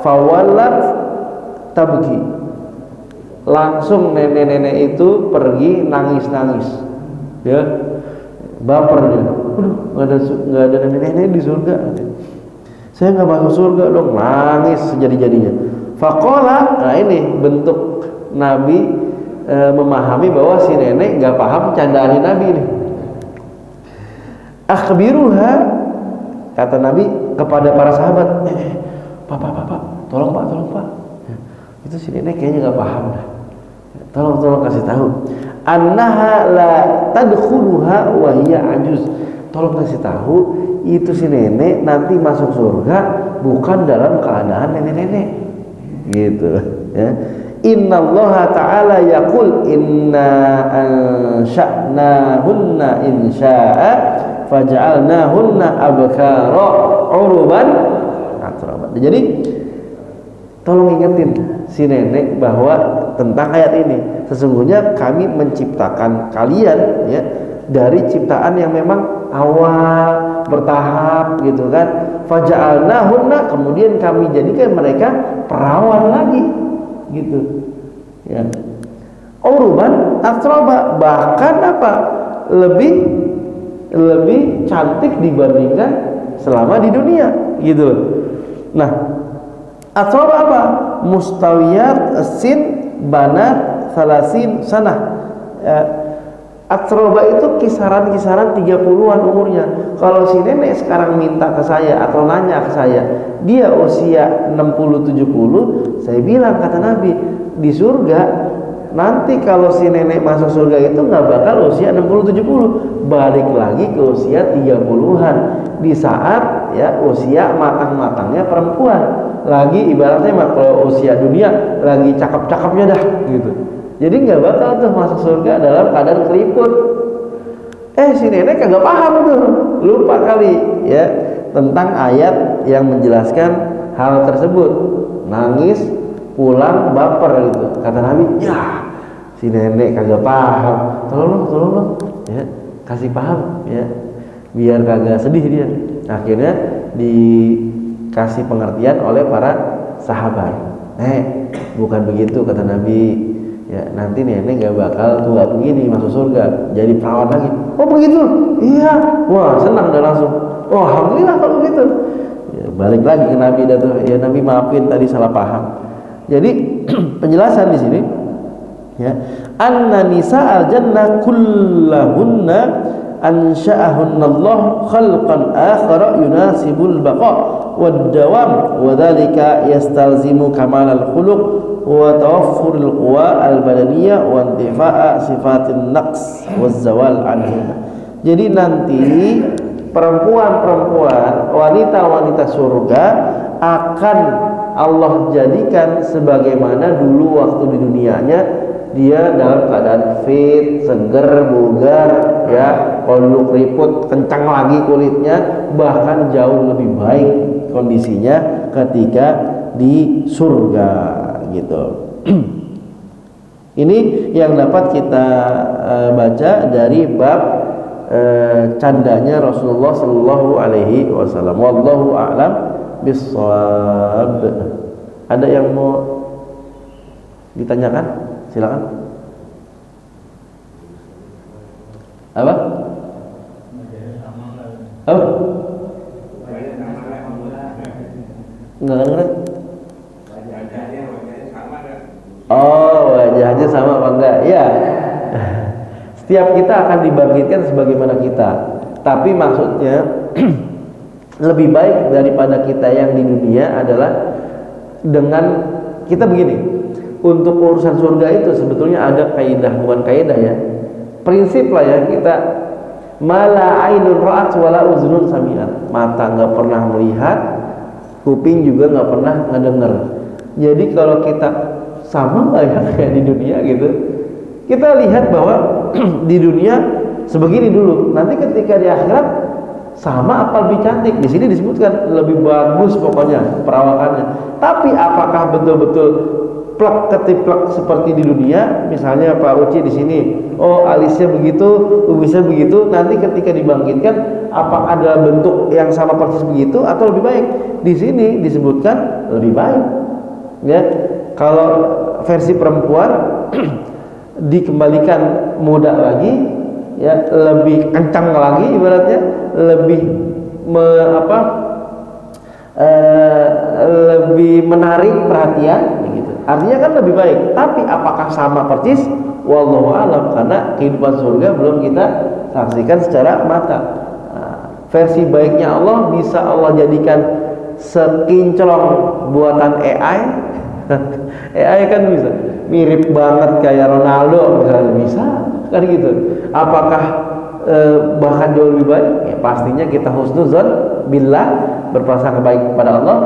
fawallat tabki. Langsung nenek-nenek itu pergi nangis-nangis, ya baper dia. Nggak ada nenek-nenek di surga. Saya nggak masuk surga dong, nangis sejadi-jadinya. Faqala, nah ini bentuk Nabi memahami bahwa si nenek nggak paham candaan Nabi ini. Akhbiruha, kata Nabi kepada para sahabat, Pak, tolong Pak, itu si nenek kayaknya nggak paham dah. Tolong kasih tahu. Annaha la tadkhuluha wa hiya ajuz. Tolong kasih tahu itu si nenek nanti masuk surga bukan dalam keadaan nenek-nenek. Gitu ya. Innallaha ta'ala yaqul inna ansha'nahunna insya'a faj'alnahunna abkara uruban atraban. Jadi tolong ingetin si nenek bahwa tentang ayat ini. Sesungguhnya kami menciptakan kalian ya dari ciptaan yang memang awal bertahap gitu kan. Faja'alnahunna, kemudian kami jadikan mereka perawan lagi gitu ya. Uruban atroba, bahkan apa lebih cantik dibandingkan selama di dunia gitu. Nah, atroba apa? Mustawiyat sin banat salasin sanah ya. Atroba itu kisaran 30-an umurnya. Kalau si nenek sekarang minta ke saya atau nanya ke saya, dia usia 60-70, saya bilang kata Nabi, di surga nanti kalau si nenek masuk surga itu nggak bakal usia 60-70, balik lagi ke usia 30-an, di saat ya usia matang-matangnya perempuan. Lagi ibaratnya kalau usia dunia lagi cakep-cakepnya dah gitu. Jadi nggak bakal tuh masuk surga dalam keadaan keriput. Si nenek kagak paham tuh, lupa kali ya tentang ayat yang menjelaskan hal tersebut. Nangis pulang baper gitu. Kata Nabi, ya si nenek kagak paham. Tolong ya kasih paham ya biar kagak sedih dia. Akhirnya dikasih pengertian oleh para sahabat. Bukan begitu kata Nabi. Ya, nanti nenek gak bakal tua begini masuk surga jadi perawan lagi. Oh begitu? Iya. Wah senang dah langsung. Oh alhamdulillah kalau begitu. Ya, balik lagi ke Nabi dah tuh. Ya Nabi maafin tadi salah paham. Jadi penjelasan di sini ya, anna nisa'al jannah kullahunna ansha'ahunallahu khalqan akhara yunasibul baqa wad dawam wa dzalika yastalzimu kamalal khuluq wa tawaffurul quwa al badaniyah wa intifa'a sifatin naqs waz zawal anhu. Jadi nanti perempuan-perempuan, wanita-wanita surga akan Allah jadikan sebagaimana dulu waktu di dunianya dia dalam keadaan fit, seger, bugar ya, kalau dulu keriput kencang lagi kulitnya, bahkan jauh lebih baik kondisinya ketika di surga gitu. Ini yang dapat kita baca dari bab candanya Rasulullah Sallallahu Alaihi Wasallam. Wallahu a'lam bissawab. Ada yang mau ditanyakan? Silakan. Apa? Apa? Enggak. Oh, wajahnya sama apa enggak? Ya. Setiap kita akan dibangkitkan sebagaimana kita. Tapi maksudnya lebih baik daripada kita yang di dunia adalah dengan kita begini. Untuk urusan surga itu sebetulnya ada kaidah, bukan kaidah ya, prinsip lah ya, kita mala ainun ra'at wala uzunun sami'at, mata nggak pernah melihat, kuping juga nggak pernah ngedenger. Jadi kalau kita sama nggak ya kayak di dunia gitu, kita lihat bahwa di dunia sebegini dulu, nanti ketika di akhirat sama apa lebih cantik. Di sini disebutkan lebih bagus pokoknya perawakannya. Tapi apakah betul-betul plek ketiplek seperti di dunia? Misalnya Pak Uci di sini, oh alisnya begitu, kumisnya begitu. Nanti ketika dibangkitkan, apakah ada bentuk yang sama persis begitu atau lebih baik? Di sini disebutkan lebih baik. Ya, kalau versi perempuan dikembalikan muda lagi, ya lebih kencang lagi, ibaratnya lebih lebih menarik perhatian. Artinya kan lebih baik. Tapi apakah sama persis? Wallahu a'lam, karena kehidupan surga belum kita saksikan secara mata. Versi baiknya Allah bisa Allah jadikan sekinclong buatan AI. AI kan bisa mirip banget kayak Ronaldo misalnya, bisa kan gitu. Apakah bahkan jauh lebih baik? Ya, pastinya kita husnuzon billah, berprasangka baik kepada Allah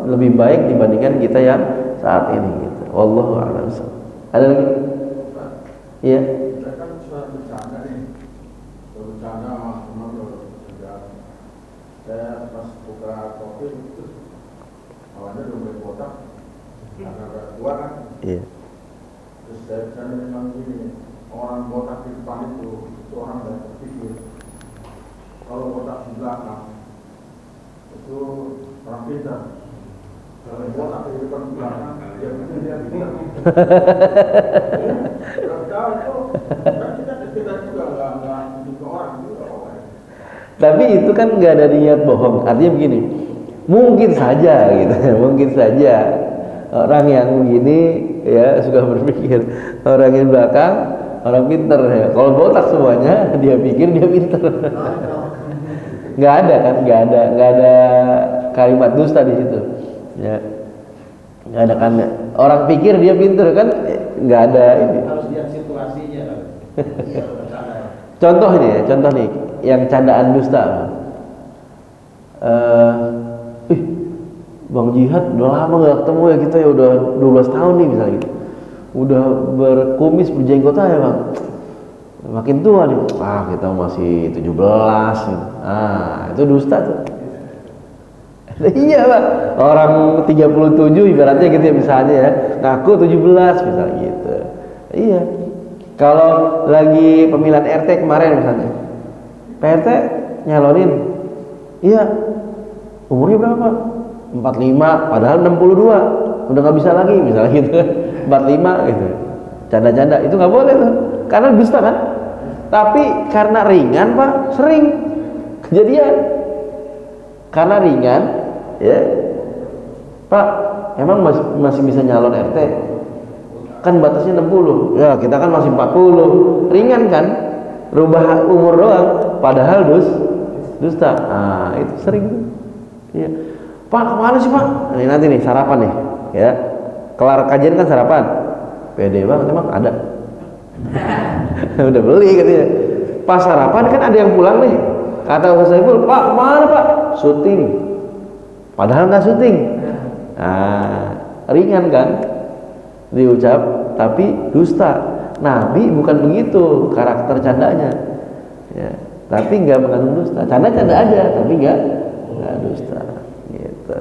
lebih baik dibandingkan kita yang saat ini gitu. Wallahu a'lam. Ada lagi? Iya. Saya kan suka bercanda nih. Bercanda sama teman saya pas buka kopi terus awalnya udah mulai kotak. agak tua kan. Iya. Terus saya memang gini, orang botak di depan itu orang yang berpikir kalau botak di belakang itu orang pintar. Kalau botak di depan belakang dia pikir dia pintar. Tahu itu kan kita juga nggak juga orang juga. Tapi itu kan nggak ada niat bohong. Artinya begini, mungkin saja gitu, mungkin saja orang yang begini ya suka berpikir orang yang belakang orang pinter ya. Kalau botak semuanya dia pikir dia pinter. Nggak ada kan, nggak ada kalimat dusta di situ. Ya, nggak ada kan. Orang pikir dia pinter kan, nggak ada ini. Harus lihat situasinya. Contoh ini ya, contoh nih yang candaan dusta. Bang Jihad udah lama gak ketemu ya kita ya, udah 12 tahun nih misalnya gitu. Udah berkumis berjenggot aja bang, makin tua nih, kita masih 17 gitu. Itu dusta tuh. Iya bang, orang 37 ibaratnya gitu ya misalnya ya, ngaku 17 misalnya gitu. Iya. Kalau lagi pemilihan RT kemarin misalnya, PRT nyalonin, iya, umurnya berapa? 45, padahal 62, udah nggak bisa lagi misalnya gitu kan, 45 gitu, canda-canda itu nggak boleh tuh, karena dusta kan. Tapi karena ringan pak, sering kejadian. Karena ringan, ya, Pak, emang masih bisa nyalon RT? Kan batasnya 60, ya kita kan masih 40, ringan kan, rubah umur doang, padahal dusta. Itu sering tuh. Iya. Pak kemana sih pak? Ini nanti nih sarapan nih, ya. Kelar kajian kan sarapan. Pede banget emang ada. Udah beli katanya. Pas sarapan kan ada yang pulang nih. Kata Ustaz Saiful, Pak kemana pak? Syuting. Padahal nggak syuting. Ringan kan? Diucap tapi dusta. Nabi bukan begitu karakter candanya, ya, tapi nggak mengandung dusta. Canda aja tapi nggak dusta gitu.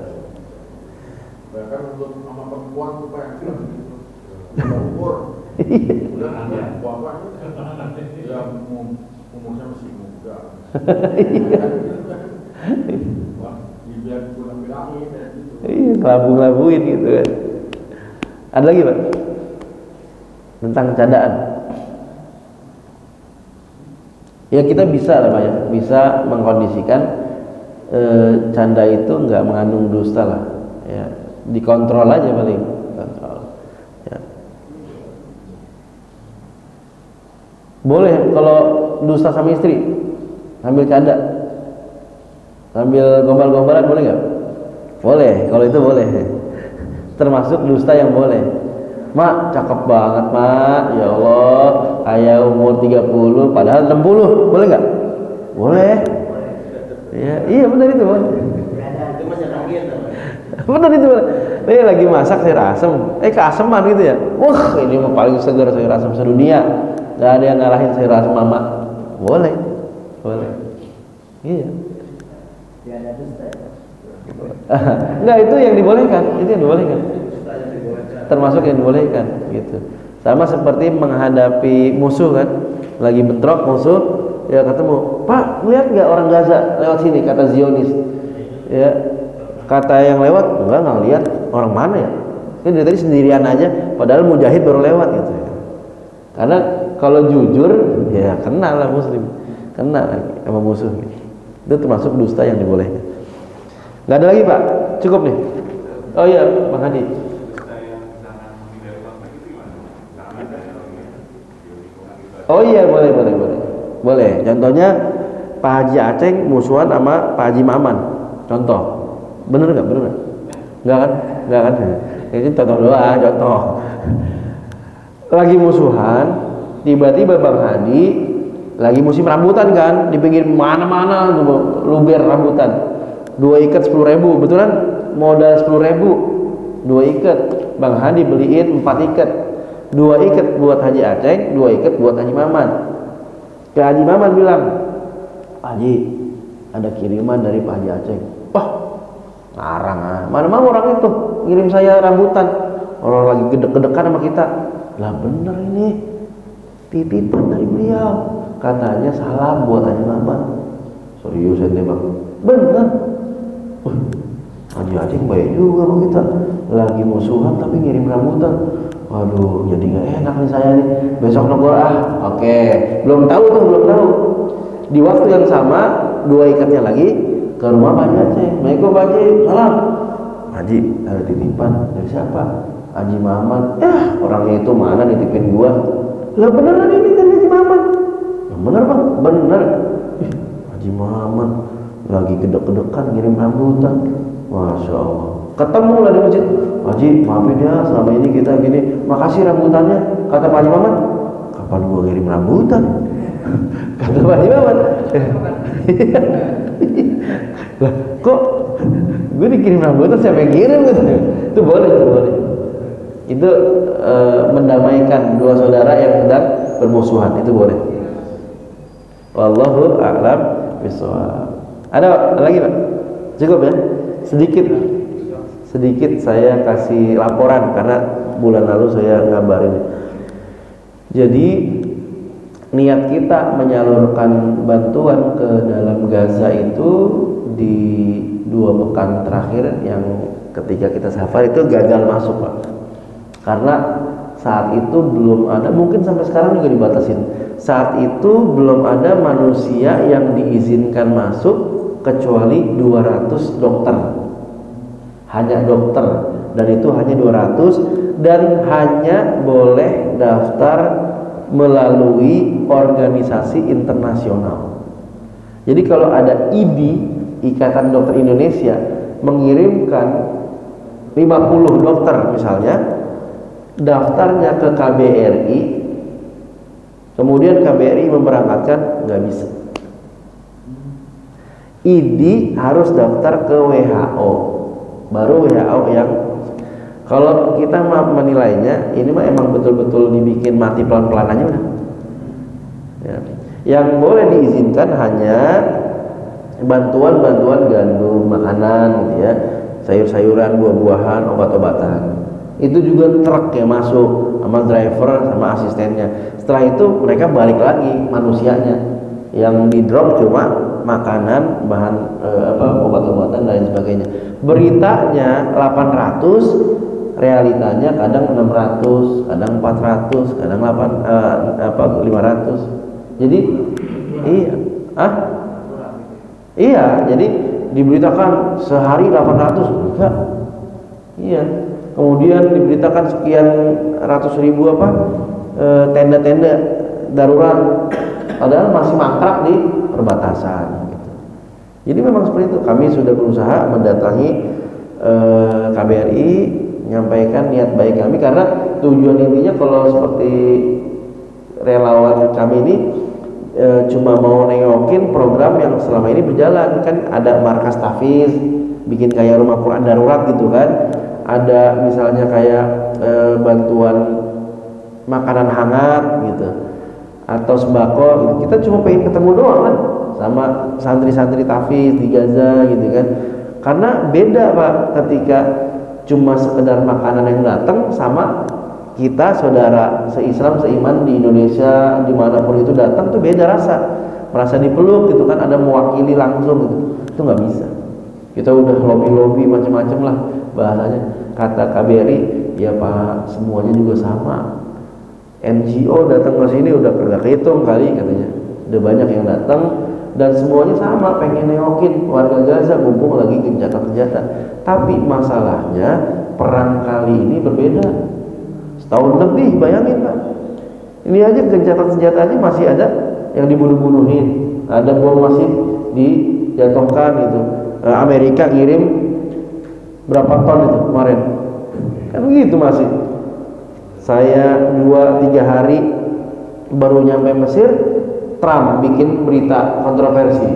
Bahkan untuk sama perempuan tuh pak yang umur udah ada bapak ya umurnya masih muda. Wah, dibiar bilang-bilangin gitu. Iya, ngelabung-labuin gitu kan. Ada lagi pak tentang candaan? Ya kita bisa lah pak ya, bisa mengkondisikan canda itu nggak mengandung dusta lah, ya dikontrol aja paling, kontrol. Ya. Boleh kalau dusta sama istri, sambil canda, sambil gombal-gombalan boleh nggak? Boleh, kalau itu boleh. Termasuk dusta yang boleh. Mak, cakep banget mak, ya Allah, kayak umur 30 padahal 60, boleh nggak? Boleh. Ya, iya benar itu boleh. Itu masih rangin. Benar itu boleh. Lagi masak sayur asem, keaseman gitu ya. Wah, ini mah paling segar sayur asem sedunia. Gak ada yang ngalahin sayur asem mama. Boleh, boleh. Iya. Enggak, itu yang dibolehkan, itu yang dibolehkan. Termasuk yang dibolehkan gitu. Sama seperti menghadapi musuh kan, lagi bentrok musuh, ya ketemu, Pak lihat nggak orang Gaza lewat sini, kata Zionis, ya kata yang lewat nggak lihat, orang mana ya, ini dari tadi sendirian aja, padahal mujahid baru lewat gitu ya. Karena kalau jujur ya kena lah muslim, kena lagi sama musuh gitu. Itu termasuk dusta yang dibolehkan. Nggak ada lagi pak, cukup nih. Oh iya Bang Hadi. Oh iya boleh. Contohnya Pak Haji Aceh musuhan sama Pak Haji Maman. Contoh, bener nggak? Nggak kan? Ini contoh doang, contoh. Lagi musuhan, tiba-tiba Bang Hadi lagi musim rambutan kan, di pinggir mana-mana luber rambutan. 2 ikat 10.000, betulan modal 10.000, 2 ikat. Bang Hadi beliin 4 ikat. 2 ikat buat Haji Aceh, 2 ikat buat Haji Maman. Ke Haji Maman bilang, Haji, ada kiriman dari Pak Haji Aceh. Wah, ngarang mana mau orang itu ngirim saya rambutan. orang lagi gedek-gedekan sama kita. Lah bener ini titipan dari beliau, katanya salam buat Haji Mamat. Serius ente bang? Bener. Haji Aceh baik juga sama kita, lagi musuhan tapi ngirim rambutan. Waduh, jadi nggak enak nih saya nih. Besok negor Oke. Belum tahu. Di waktu yang sama, dua ikatnya lagi ke rumah Pak Haji Aceh. Assalamualaikum Pak Haji, salam. Haji, ada titipan dari siapa? Haji Mamat. Orangnya itu mana nitipin gua? Lah beneran ini dari Haji Mamat. Yang bener bang, bener. Haji Mamat lagi gedek-gedekan ngirim rambutan. Masya Allah. Ketemu lah di masjid. Haji, maafin ya selama ini kita gini. Makasih rambutannya. Kata Pak Haji Mamat. Kapan gua ngirim rambutan? Kata Pak Haji Mamat. Lah kok gue dikirim rambutan, siapa yang kirim gitu? Itu boleh. Itu mendamaikan dua saudara yang sedang bermusuhan, itu boleh. Wallahu a'lam bishawab. Ada lagi Pak? Cukup ya? Sedikit saya kasih laporan karena bulan lalu saya ngabarin. Jadi niat kita menyalurkan bantuan ke dalam Gaza itu di 2 pekan terakhir yang ketika kita safar itu gagal masuk Pak. Karena saat itu belum ada, mungkin sampai sekarang juga dibatasin. Saat itu belum ada manusia yang diizinkan masuk kecuali 200 dokter. Hanya dokter, dan itu hanya 200 dan hanya boleh daftar melalui organisasi internasional. Jadi kalau ada IDI, Ikatan Dokter Indonesia, mengirimkan 50 dokter misalnya, daftarnya ke KBRI, kemudian KBRI memberangkatkan, nggak bisa. IDI harus daftar ke WHO, baru WHO yang, kalau kita menilainya ini mah emang betul-betul dibikin mati pelan-pelan aja udah. Ya. Yang boleh diizinkan hanya bantuan gandum, makanan gitu ya, sayur-sayuran, buah-buahan, obat-obatan. Itu juga truk yang masuk sama driver sama asistennya. Setelah itu mereka balik lagi manusianya. Yang di drop cuma makanan, bahan obat-obatan dan lain sebagainya. Beritanya 800, realitanya kadang 600, kadang 400, kadang 500. Jadi iya, jadi diberitakan sehari 800 enggak. Iya. Kemudian diberitakan sekian ratus ribu tenda-tenda darurat, padahal masih mangkrak di perbatasan gitu. Jadi memang seperti itu. Kami sudah berusaha mendatangi KBRI, menyampaikan niat baik kami, karena tujuan intinya kalau seperti relawan kami ini cuma mau nengokin program yang selama ini berjalan. Kan ada markas tahfiz, bikin kayak rumah Quran darurat gitu kan, ada misalnya kayak bantuan makanan hangat gitu atau sembako gitu. Kita cuma pengen ketemu doang kan sama santri-santri tahfiz di Gaza gitu kan. Karena beda Pak ketika cuma sekedar makanan yang datang sama kita saudara se-Islam se-iman di Indonesia dimanapun itu datang, tuh beda rasa, merasa dipeluk gitu kan, ada mewakili langsung gitu. Itu nggak bisa. Kita udah lobby macam-macam lah bahasanya. Kata KBRI, ya Pak, semuanya juga sama. NGO datang ke sini udah kagak kehitung kali katanya. Udah banyak yang datang dan semuanya sama, pengen neokin warga Gaza, mumpung lagi gencatan-gencatan. Tapi masalahnya perang kali ini berbeda. Setahun lebih, bayangin Pak. Ini aja gencatan senjata aja masih ada yang dibunuh-bunuhin, ada bom masih dijatuhkan gitu. Amerika ngirim berapa ton itu kemarin, kan begitu masih. Saya 2-3 hari baru nyampe Mesir, Trump bikin berita kontroversi,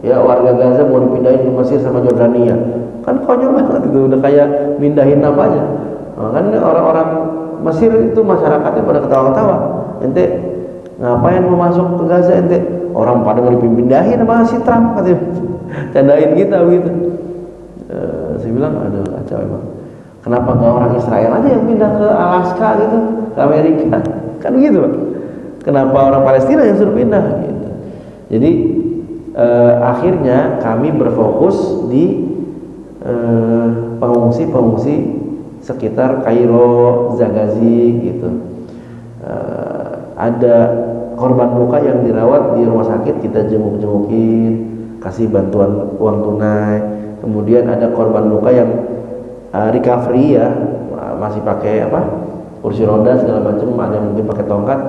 ya warga Gaza mau dipindahin ke Mesir sama Jordania. Kan konyol banget itu, udah kayak mindahin namanya. Kan orang-orang Mesir itu masyarakatnya pada ketawa-ketawa, ente ngapain mau masuk ke Gaza ente? Orang pada mau dipindahin sama si Trump katanya. Candain kita begitu. Saya bilang aduh kacau emang. Kenapa nggak orang Israel aja yang pindah ke Alaska gitu, ke Amerika? Kan gitu, Pak. Kenapa orang Palestina yang suruh pindah gitu? Jadi akhirnya kami berfokus di pengungsi-pengungsi sekitar Kairo, Zaghazi gitu. Ada korban luka yang dirawat di rumah sakit, kita jenguk-jengukin, kasih bantuan uang tunai. Kemudian ada korban luka yang recovery ya, masih pakai kursi roda segala macam, ada yang mungkin pakai tongkat,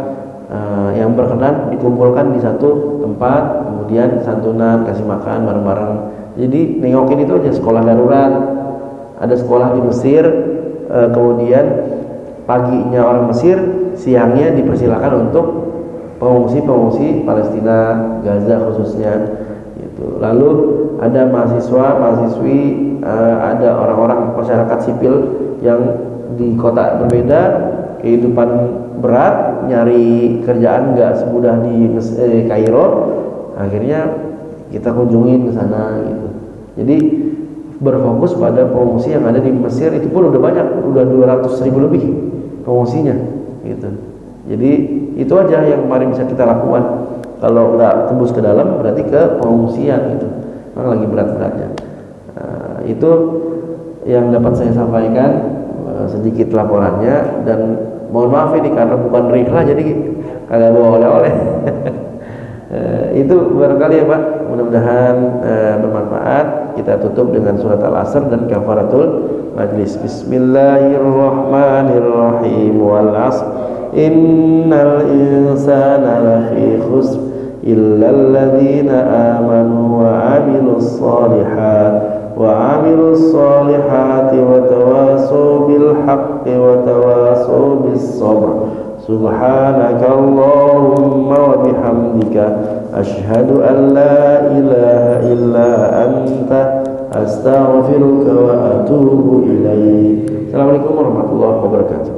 yang berkenan dikumpulkan di satu tempat, kemudian santunan, kasih makan bareng-bareng. Jadi nengokin itu aja. Sekolah darurat, ada sekolah di Mesir, kemudian paginya orang Mesir, siangnya dipersilakan untuk pengungsi Palestina, Gaza khususnya gitu. Lalu ada mahasiswa, mahasiswi, ada orang-orang masyarakat sipil yang di kota berbeda, kehidupan berat, nyari kerjaan nggak semudah di Kairo, akhirnya kita kunjungin ke sana gitu. Jadi berfokus pada pengungsi yang ada di Mesir, itu pun udah banyak, udah 200.000 lebih pengungsinya gitu. Jadi itu aja yang kemarin bisa kita lakukan. Kalau nggak tembus ke dalam berarti ke pengungsian gitu, memang lagi berat-beratnya. Itu yang dapat saya sampaikan, sedikit laporannya, dan mohon maaf ini karena bukan rihlah jadi kagak bawa oleh-oleh. Itu barangkali ya Pak, mudah-mudahan bermanfaat. Kita tutup dengan surat Al-Asr dan kafaratul majlis. Bismillahirrahmanirrahim. Wal 'asr innal insana lafi khusr illal ladzina amanu wa 'amilus solihati wa tawasaw bil haqqi wa tawasaw bis sabr. Subhanakallahumma wa bihamdika asyhadu an la ilaha illa anta astaghfiruka wa atubu ilaik. Assalamualaikum warahmatullahi wabarakatuh.